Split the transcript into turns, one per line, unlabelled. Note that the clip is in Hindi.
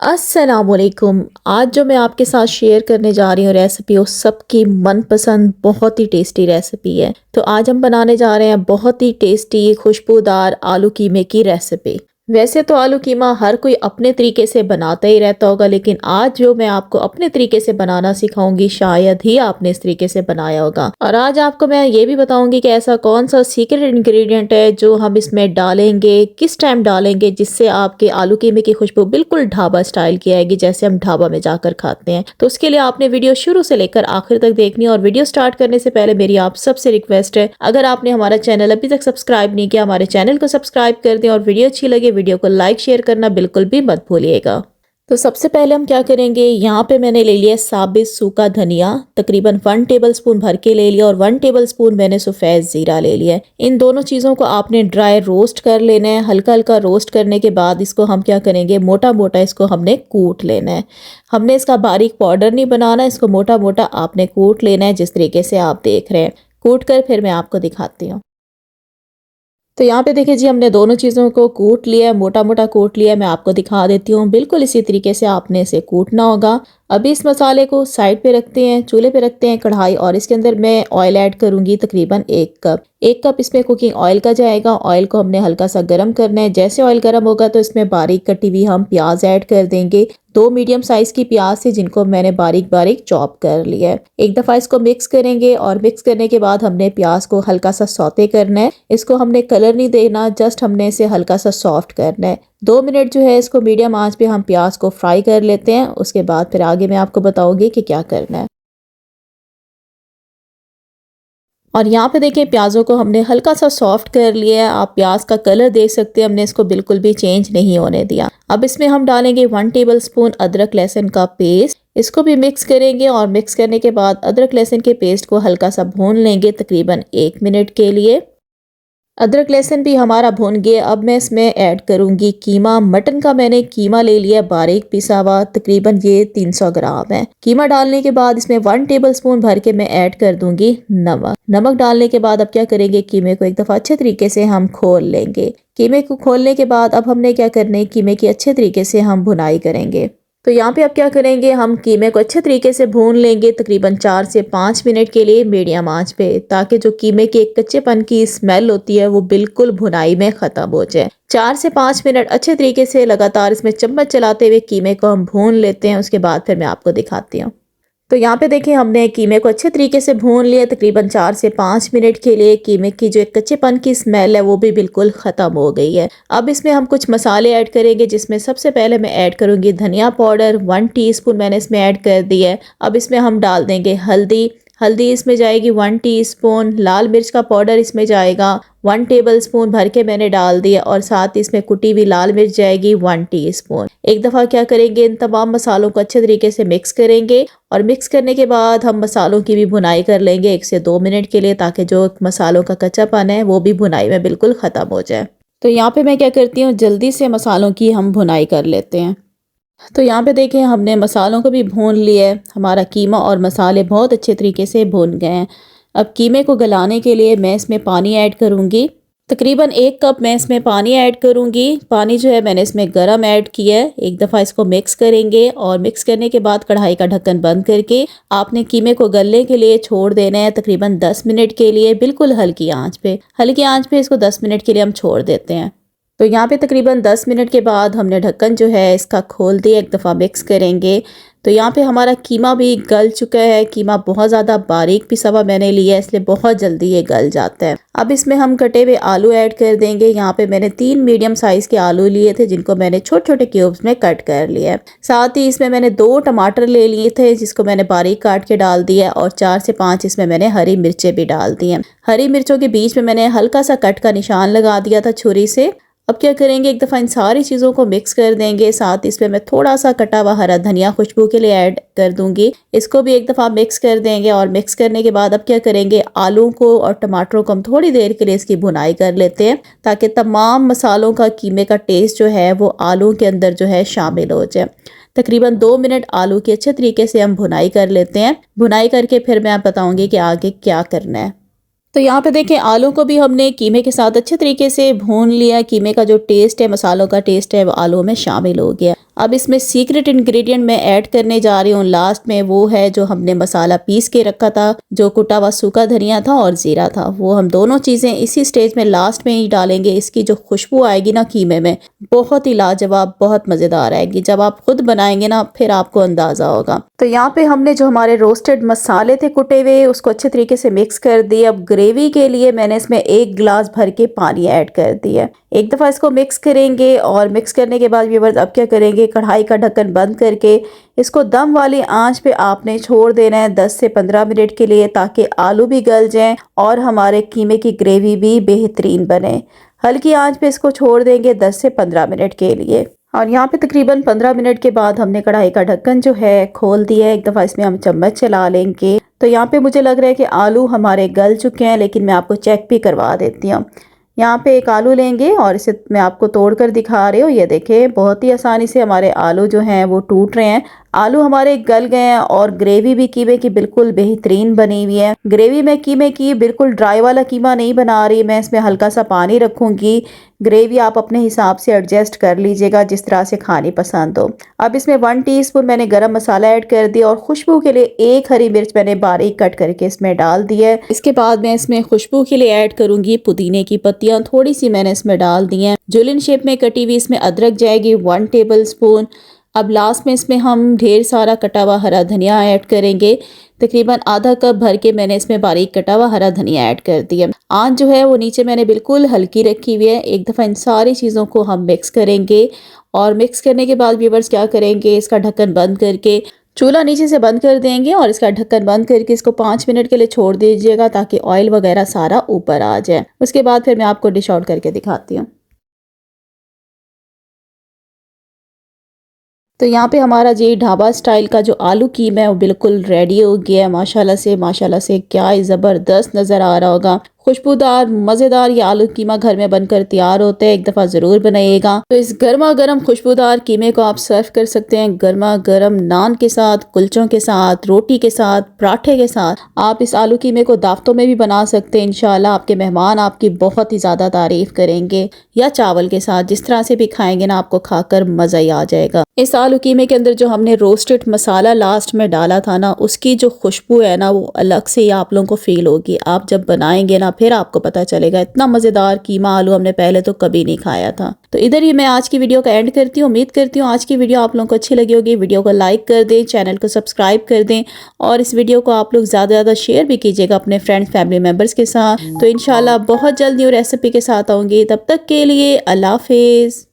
अस्सलामुअलैकुम। आज जो मैं आपके साथ शेयर करने जा रही हूँ रेसिपी, वो सबकी मनपसंद बहुत ही टेस्टी रेसिपी है। तो आज हम बनाने जा रहे हैं बहुत ही टेस्टी खुशबूदार आलू कीमे की रेसिपी। वैसे तो आलू कीमा हर कोई अपने तरीके से बनाता ही रहता होगा, लेकिन आज जो मैं आपको अपने तरीके से बनाना सिखाऊंगी शायद ही आपने इस तरीके से बनाया होगा। और आज आपको मैं ये भी बताऊंगी कि ऐसा कौन सा सीक्रेट इंग्रेडिएंट है जो हम इसमें डालेंगे, किस टाइम डालेंगे, जिससे आपके आलू कीमे की खुशबू बिल्कुल ढाबा स्टाइल की आएगी, जैसे हम ढाबा में जाकर खाते हैं। तो उसके लिए आपने वीडियो शुरू से लेकर आखिर तक देखनी है। और वीडियो स्टार्ट करने से पहले मेरी आप सबसे रिक्वेस्ट है, अगर आपने हमारा चैनल अभी तक सब्सक्राइब नहीं किया, हमारे चैनल को सब्सक्राइब कर दें और वीडियो अच्छी लगे वीडियो को लाइक शेयर करना बिल्कुल भी मत भूलिएगा। तो सबसे पहले हम क्या करेंगे, यहाँ पे मैंने ले लिया साबित सूखा धनिया, तकरीबन 1 टेबलस्पून भर के ले लिया, और 1 टेबलस्पून मैंने सफ़ेद जीरा ले लिया है। इन दोनों चीज़ों को आपने ड्राई रोस्ट कर लेना है। हल्का हल्का रोस्ट करने के बाद इसको हम क्या करेंगे, मोटा मोटा इसको हमने कूट लेना है। हमने इसका बारीक पाउडर नहीं बनाना, इसको मोटा मोटा आपने कूट लेना है, जिस तरीके से आप देख रहे हैं। कूट कर फिर मैं आपको दिखाती हूँ। तो यहाँ पे देखिए जी, हमने दोनों चीज़ों को कूट लिया है, मोटा मोटा कूट लिया है। मैं आपको दिखा देती हूँ, बिल्कुल इसी तरीके से आपने इसे कूटना होगा। अभी इस मसाले को साइड पे रखते हैं, चूल्हे पे रखते हैं कढ़ाई, और इसके अंदर मैं ऑयल ऐड करूंगी तकरीबन 1 कप। 1 कप इसमें कुकिंग ऑयल का जाएगा। ऑयल को हमने हल्का सा गर्म करना है। जैसे ऑयल गर्म होगा तो इसमें बारीक कटी हुई हम प्याज ऐड कर देंगे। 2 मीडियम साइज की प्याज थी, जिनको मैंने बारीक बारीक चॉप कर लिया है। एक दफ़ा इसको मिक्स करेंगे, और मिक्स करने के बाद हमने प्याज को हल्का सा सौते करना है। इसको हमने कलर नहीं देना, जस्ट हमने इसे हल्का सा सॉफ्ट करना है। 2 मिनट जो है इसको मीडियम आंच पे हम प्याज को फ्राई कर लेते हैं। उसके बाद फिर आगे मैं आपको बताऊंगी कि क्या करना है। और यहाँ पे देखिए, प्याज़ों को हमने हल्का सा सॉफ्ट कर लिया है। आप प्याज का कलर देख सकते हैं, हमने इसको बिल्कुल भी चेंज नहीं होने दिया। अब इसमें हम डालेंगे 1 टेबलस्पून अदरक लहसुन का पेस्ट। इसको भी मिक्स करेंगे, और मिक्स करने के बाद अदरक लहसुन के पेस्ट को हल्का सा भून लेंगे तकरीबन 1 मिनट के लिए। अदरक लहसुन भी हमारा भुन गया। अब मैं इसमें ऐड करूंगी कीमा। मटन का मैंने कीमा ले लिया बारीक पिसा हुआ, तकरीबन ये 300 ग्राम है। कीमा डालने के बाद इसमें 1 टेबलस्पून भर के मैं ऐड कर दूंगी नमक। नमक डालने के बाद अब क्या करेंगे, कीमे को एक दफ़ा अच्छे तरीके से हम खोल लेंगे। कीमे को खोलने के बाद अब हमने क्या करना है, कीमे की अच्छे तरीके से हम भुनाई करेंगे। तो यहाँ पे अब क्या करेंगे, हम कीमे को अच्छे तरीके से भून लेंगे तकरीबन 4 से 5 मिनट के लिए मीडियम आंच पे, ताकि जो कीमे के एक कच्चेपन की स्मेल होती है वो बिल्कुल भुनाई में ख़त्म हो जाए। 4 से 5 मिनट अच्छे तरीके से लगातार इसमें चम्मच चलाते हुए कीमे को हम भून लेते हैं। उसके बाद फिर मैं आपको दिखाती हूँ। तो यहाँ पे देखिए, हमने कीमे को अच्छे तरीके से भून लिया तकरीबन 4 से 5 मिनट के लिए। कीमे की जो एक कच्चेपन की स्मेल है वो भी बिल्कुल ख़त्म हो गई है। अब इसमें हम कुछ मसाले ऐड करेंगे, जिसमें सबसे पहले मैं ऐड करूँगी धनिया पाउडर 1 टीस्पून मैंने इसमें ऐड कर दिया है। अब इसमें हम डाल देंगे हल्दी। हल्दी इसमें जाएगी 1 टीस्पून। लाल मिर्च का पाउडर इसमें जाएगा 1 टेबलस्पून भर के मैंने डाल दिया, और साथ ही इसमें कुटी हुई लाल मिर्च जाएगी 1 टीस्पून। एक दफ़ा क्या करेंगे, इन तमाम मसालों को अच्छे तरीके से मिक्स करेंगे, और मिक्स करने के बाद हम मसालों की भी भुनाई कर लेंगे 1 से 2 मिनट के लिए, ताकि जो मसालों का कच्चापन है वो भी भुनाई में बिल्कुल ख़त्म हो जाए। तो यहाँ पे मैं क्या करती हूँ, जल्दी से मसालों की हम भुनाई कर लेते हैं। तो यहाँ पे देखें, हमने मसालों को भी भून लिया है। हमारा कीमा और मसाले बहुत अच्छे तरीके से भून गए हैं। अब कीमे को गलाने के लिए मैं इसमें पानी ऐड करूँगी। तकरीबन 1 कप मैं इसमें पानी ऐड करूँगी। पानी जो है मैंने इसमें गरम ऐड किया है। एक दफ़ा इसको मिक्स करेंगे, और मिक्स करने के बाद कढ़ाई का ढक्कन बंद करके आपने कीमे को गलने के लिए छोड़ देना है तकरीबन 10 मिनट के लिए, बिल्कुल हल्की आँच पे। हल्की आँच पे इसको 10 मिनट के लिए हम छोड़ देते हैं। तो यहाँ पे तकरीबन 10 मिनट के बाद हमने ढक्कन जो है इसका खोल दिया, एक दफ़ा मिक्स करेंगे। तो यहाँ पे हमारा कीमा भी गल चुका है। कीमा बहुत ज़्यादा बारीक पिसा हुआ मैंने लिया है, इसलिए बहुत जल्दी ये गल जाता है। अब इसमें हम कटे हुए आलू ऐड कर देंगे। यहाँ पे मैंने 3 मीडियम साइज़ के आलू लिए थे, जिनको मैंने छोटे छोटे क्यूब्स में कट कर लिया है। साथ ही इसमें मैंने 2 टमाटर ले लिए थे, जिसको मैंने बारीक काट के डाल दिया, और 4 से 5 इसमें मैंने हरी मिर्चें भी डाल दी हैं। हरी मिर्चों के बीच में मैंने हल्का सा कट का निशान लगा दिया था छुरी से। अब क्या करेंगे, एक दफ़ा इन सारी चीज़ों को मिक्स कर देंगे। साथ इसमें मैं थोड़ा सा कटा हुआ हरा धनिया खुशबू के लिए ऐड कर दूंगी। इसको भी एक दफ़ा मिक्स कर देंगे, और मिक्स करने के बाद अब क्या करेंगे, आलू को और टमाटरों को हम थोड़ी देर के लिए इसकी भुनाई कर लेते हैं, ताकि तमाम मसालों का कीमे का टेस्ट जो है वो आलू के अंदर जो है शामिल हो जाए। तकरीबन 2 मिनट आलू की अच्छे तरीके से हम भुनाई कर लेते हैं। भुनाई करके फिर मैं आप बताऊँगी कि आगे क्या करना है। तो यहाँ पे देखें, आलू को भी हमने कीमे के साथ अच्छे तरीके से भून लिया। कीमे का जो टेस्ट है, मसालों का टेस्ट है, वो आलू में शामिल हो गया। अब इसमें सीक्रेट इंग्रेडिएंट मैं ऐड करने जा रही हूँ लास्ट में, वो है जो हमने मसाला पीस के रखा था, जो कुटा हुआ सूखा धनिया था और जीरा था। वो हम दोनों चीज़ें इसी स्टेज में लास्ट में ही डालेंगे। इसकी जो खुशबू आएगी ना कीमे में, बहुत ही लाजवाब, बहुत मज़ेदार आएगी। जब आप खुद बनाएंगे ना फिर आपको अंदाज़ा होगा। तो यहाँ पे हमने जो हमारे रोस्टेड मसाले थे कुटे हुए, उसको अच्छे तरीके से मिक्स कर दिए। अब ग्रेवी के लिए मैंने इसमें 1 गिलास भर के पानी ऐड कर दिया। एक दफ़ा इसको मिक्स करेंगे और मिक्स करने के बाद व्यूअर्स अब क्या करेंगे, कढ़ाई का ढक्कन बंद करके इसको दम वाली आंच पे आपने छोड़ देना है 10 से 15 मिनट के लिए, ताकि आलू भी गल जाएं और हमारे कीमे की ग्रेवी भी बेहतरीन बने। हल्की आंच पे इसको छोड़ देंगे 10 से 15 मिनट के लिए। और यहाँ पे तकरीबन 15 मिनट के बाद हमने कढ़ाई का ढक्कन जो है खोल दिया है। एक दफ़ा इसमें हम चम्मच चला लेंगे। तो यहाँ पे मुझे लग रहा है कि आलू हमारे गल चुके हैं, लेकिन मैं आपको चेक भी करवा देती हूँ। यहाँ पे एक आलू लेंगे और इसे मैं आपको तोड़ कर दिखा रही हूँ। ये देखें, बहुत ही आसानी से हमारे आलू जो हैं वो टूट रहे हैं। आलू हमारे गल गए हैं और ग्रेवी भी कीमे की बिल्कुल बेहतरीन बनी हुई है। ग्रेवी में कीमे की बिल्कुल ड्राई वाला कीमा नहीं बना रही मैं, इसमें हल्का सा पानी रखूँगी। ग्रेवी आप अपने हिसाब से एडजस्ट कर लीजिएगा जिस तरह से खानी पसंद हो। अब इसमें 1 टीस्पून मैंने गरम मसाला ऐड कर दिया और खुशबू के लिए 1 हरी मिर्च मैंने बारीक कट करके इसमें डाल दी है। इसके बाद मैं इसमें खुशबू के लिए ऐड करूंगी पुदीने की पत्तियां, थोड़ी सी मैंने इसमें डाल दी हैं। जुलिन शेप में कटी हुई इसमें अदरक जाएगी 1 टेबल स्पून। अब लास्ट में इसमें हम ढेर सारा कटा हुआ हरा धनिया ऐड करेंगे। तकरीबन आधा कप भर के मैंने इसमें बारीक कटा हुआ हरा धनिया ऐड कर दिया। आंच जो है वो नीचे मैंने बिल्कुल हल्की रखी हुई है। एक दफ़ा इन सारी चीज़ों को हम मिक्स करेंगे और मिक्स करने के बाद व्यूअर्स क्या करेंगे, इसका ढक्कन बंद करके चूल्हा नीचे से बंद कर देंगे और इसका ढक्कन बंद करके इसको 5 मिनट के लिए छोड़ दीजिएगा ताकि ऑयल वगैरह सारा ऊपर आ जाए। उसके बाद फिर मैं आपको डिश आउट करके दिखाती हूँ। तो यहाँ पे हमारा जी ढाबा स्टाइल का जो आलू कीमा है वो बिल्कुल रेडी हो गया है। माशाल्लाह से क्या ही ज़बरदस्त नज़र आ रहा होगा। खुशबूदार मज़ेदार ये आलू कीमा घर में बनकर तैयार होता है। एक दफ़ा ज़रूर बनाइएगा। तो इस गर्मा गर्म खुशबूदार कीमे को आप सर्व कर सकते हैं गर्मा गर्म नान के साथ, कुलचों के साथ, रोटी के साथ, पराठे के साथ। आप इस आलू कीमे को दावतों में भी बना सकते हैं। इंशाल्लाह आपके मेहमान आपकी बहुत ही ज़्यादा तारीफ़ करेंगे। या चावल के साथ, जिस तरह से भी खाएंगे ना आपको खाकर मज़ा ही आ जाएगा। इस आलू कीमे के अंदर जो हमने रोस्टेड मसाला लास्ट में डाला था ना, उसकी जो खुशबू है ना वो अलग से ही आप लोगों को फील होगी। आप जब बनाएंगे ना फिर आपको पता चलेगा, इतना मज़ेदार कीमा आलू हमने पहले तो कभी नहीं खाया था। तो इधर ही मैं आज की वीडियो का एंड करती हूँ। उम्मीद करती हूँ आज की वीडियो आप लोगों को अच्छी लगी होगी। वीडियो को लाइक कर दें, चैनल को सब्सक्राइब कर दें और इस वीडियो को आप लोग ज़्यादा से ज़्यादा शेयर भी कीजिएगा अपने फ्रेंड्स फैमिली मेम्बर्स के साथ। तो इंशाल्लाह बहुत जल्द न्यू रेसिपी के साथ आऊँगी। तब तक के लिए अल्लाह हाफिज़।